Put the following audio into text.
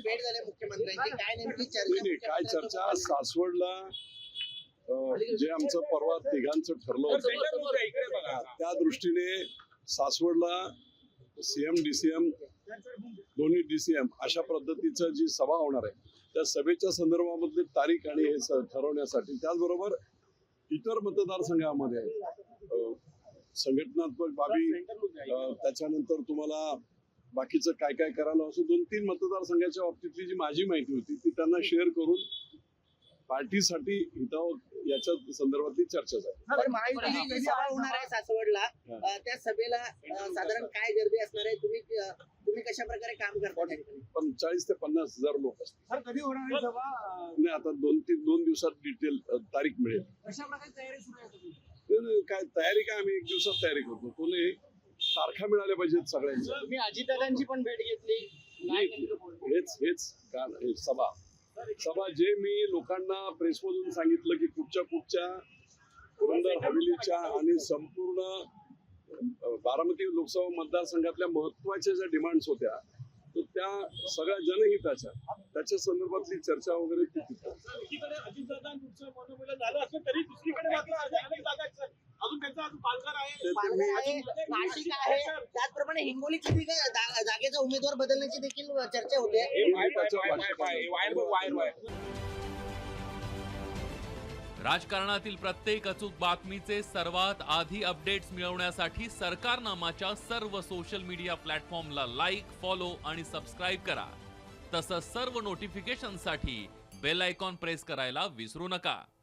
भेट झाली मुख्यमंत्र्यांची, काय नेमकी नाही, चर्चा? नाही, काय चर्चा सासवडला जे आमचं परवा तिघांचं ठरलं होतं त्या दृष्टीने सासवडला सीएम डीसीएम दोन्ही डीसीएम अशा पद्धतीचं जी सभा होणार आहे त्या सभेच्या संदर्भामधली तारीख आणि हे ठरवण्यासाठी, त्याचबरोबर इतर मतदारसंघामध्ये संघटनात्मक बाबी, त्याच्यानंतर तुम्हाला बाकीचं काय काय करायला असं 2-3 मतदारसंघाच्या बाबतीतली जी माझी माहिती होती ती त्यांना शेअर करून पार्टीसाठी याच्या संदर्भातली चर्चा झाली. तर महायुतीची जी सभा होणार आहे सासवडला, त्या सभेला साधारण काय गर्दी असणार आहे? तुम्ही कशा प्रकारे काम करता? 40 ते 50 हजार लोक असतील. सर, कधी होणार आहे सभा? नाही, आता 2 दिवसात डिटेल तारीख मिळेल. कशा प्रकारे तयारी सुरू आहे तुमची? काय तयारी काय, आम्ही 1 दिवसात तयारी करतो. कोणी तारखा मिळाल्या पाहिजेत सगळ्यांच्या. तुम्ही अजितदादांची पण भेट घेतली. हेच सभा जे मी लोकांना प्रेसमधून सांगितलं की कुठच्या पुरंदर हवेलीच्या आणि संपूर्ण बारामती लोकसभा मतदारसंघातल्या महत्वाच्या ज्या डिमांड्स होत्या तर त्या सगळ्या जनहिताच्या त्याच्या संदर्भातली चर्चा वगैरे ती तिथं. एकीकडे अजितदादांचं मनोमिलन झालं असलं तरी दुसरीकडे मात्र अनेक जागा आहेत. अजून त्यांचा अजून पालघर आहे, पालघर आहे, नाशिक आहे, त्याचप्रमाणे हिंगोलीची जागेचा उमेदवार बदलण्याची देखील चर्चा होते. राजकारणातील प्रत्येक अचूक बातमीचे सर्वात आधी अपडेट्स मिळवण्यासाठी सरकारनामाच्या सर्व सोशल मीडिया प्लॅटफॉर्मला लाईक, फॉलो आणि सबस्क्राईब करा. तसंच सर्व नोटिफिकेशनसाठी बेल आयकॉन प्रेस करायला विसरू नका.